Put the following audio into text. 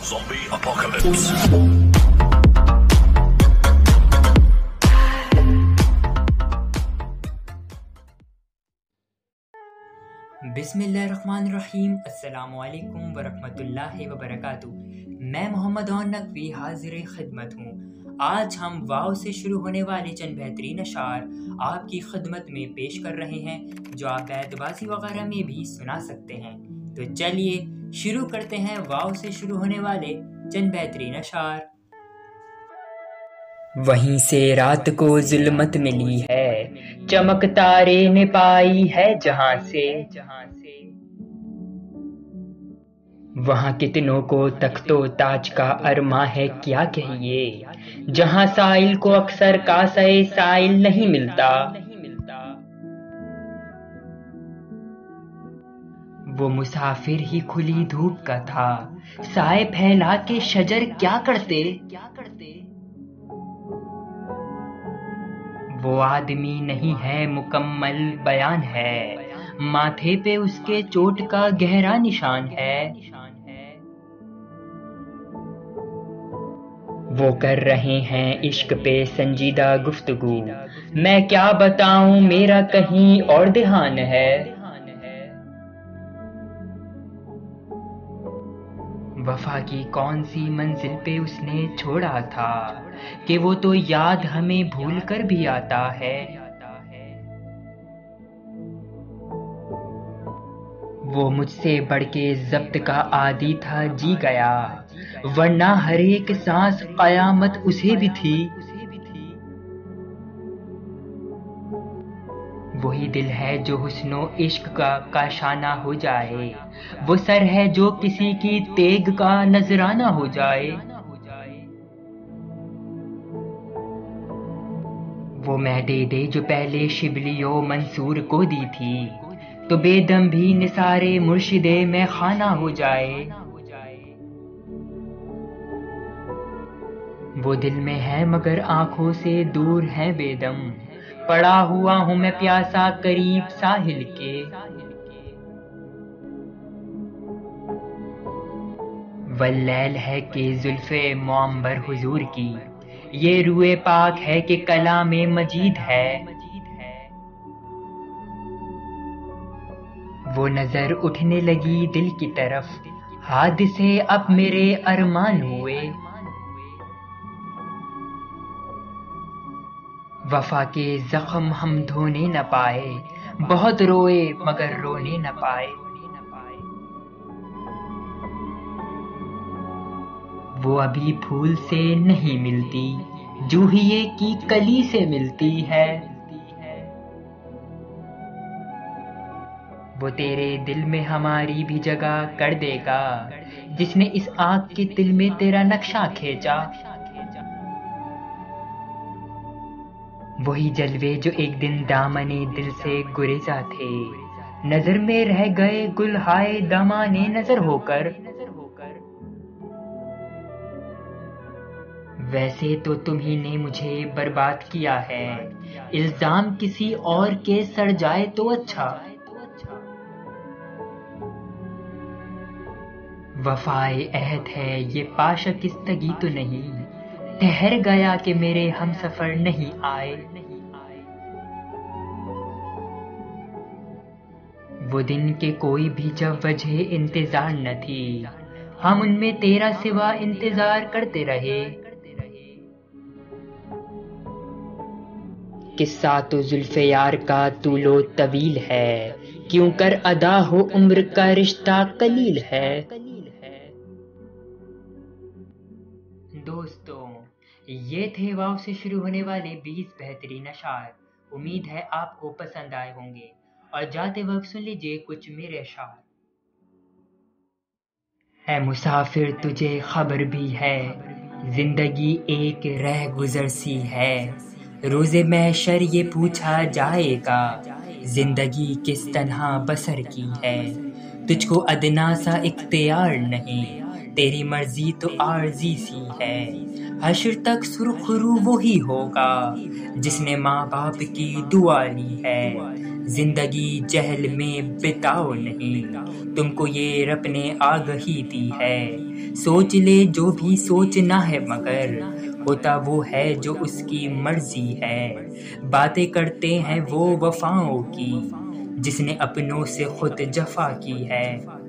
Zombie Apocalypse. बिस्मिल्लाहिर्रहमानिर्रहीम। अस्सलामुअलैकुम वरहमतुल्लाहि वबरकातुहू। मैं मोहम्मद और नकवी हाजिर खिदमत हूँ। आज हम वाव से शुरू होने वाले चंद बेहतरीन अशार आपकी खिदमत में पेश कर रहे हैं, जो आप बैतबाजी वगैरह में भी सुना सकते हैं। तो चलिए शुरू करते हैं वाव से शुरू होने वाले चंद बेहतरीन अशार। वहीं से रात को जुल्मत मिली है, चमक तारे ने पाई है जहां से। वहां कितनों को तख्तो ताज का अरमा है क्या कहिए, जहां साइल को अक्सर कासाए साइल नहीं मिलता। वो मुसाफिर ही खुली धूप का था, साए फैला के शजर क्या करते। वो आदमी नहीं है मुकम्मल बयान है, माथे पे उसके चोट का गहरा निशान है। वो कर रहे हैं इश्क पे संजीदा गुफ्तगू, मैं क्या बताऊं मेरा कहीं और ध्यान है। वफा की कौन सी मंजिल पे उसने छोड़ा था, कि वो तो याद हमें भूल कर भी आता है। वो मुझसे बढ़ के जब्त का आदी था, जी गया, वरना हर एक सांस कयामत उसे भी थी। वही दिल है जो हुस्नो इश्क का काशाना हो जाए, वो सर है जो किसी की तेग का नजराना हो जाए। वो मैदे दे जो पहले शिबलियो मंसूर को दी थी, तो बेदम भी निसारे मुर्शिदे में खाना हो जाए। वो दिल में है मगर आंखों से दूर है बेदम, पड़ा हुआ हूं मैं प्यासा करीब साहिल के। वल्लैल है कि जुल्फे मुअम्बर हुजूर की, ये रूए पाक है कि कलामे मजीद है। वो नजर उठने लगी दिल की तरफ, हादिसे अब मेरे अरमान हुए। वफा के जख्म हम धोने न पाए, बहुत रोए मगर रोने न पाए। वो अभी फूल से नहीं मिलती, जूहिए की कली से मिलती है। वो तेरे दिल में हमारी भी जगह कर देगा, जिसने इस आँख के दिल में तेरा नक्शा खींचा। वही जलवे जो एक दिन दामने दिल से गुरेजा थे, नजर में रह गए गुल हाय दामाने नजर होकर। वैसे तो तुम्ही ने मुझे बर्बाद किया है, इल्जाम किसी और के सर जाए तो अच्छा। वफाए अहद है ये पाशकिस्तगी तो नहीं, ठहर गया कि मेरे हम सफर नहीं आए। वो दिन के कोई भी जब वजह इंतजार न थी, हम उनमें तेरा सिवा इंतजार करते रहे। किस्सा तो जुल्फे यार का तूलो तवील है, क्यों कर अदा हो उम्र का रिश्ता कलील है। दोस्तों, ये थे वाव से शुरू होने वाले 20 बेहतरीन अशार। उम्मीद है आपको पसंद आए होंगे। और जाते वक्त सुन लीजिए कुछ मेरे अशार। है मुसाफिर तुझे खबर भी है, जिंदगी एक रह गुजर सी है। रोज़े महशर ये पूछा जाएगा, जिंदगी किस तरह बसर की है। तुझको अदना सा इख्तियार नहीं, तेरी मर्जी तो आर्जी सी है। हश्र तक सुरखरू वो ही होगा, जिसने माँ बाप की दुआ ली है। जिंदगी जहल में बिताओ नहीं, तुमको ये रब ने आगही दी है। सोच ले जो भी सोचना है, मगर होता वो है जो उसकी मर्जी है। बातें करते हैं वो वफाओं की, जिसने अपनों से खुद जफा की है।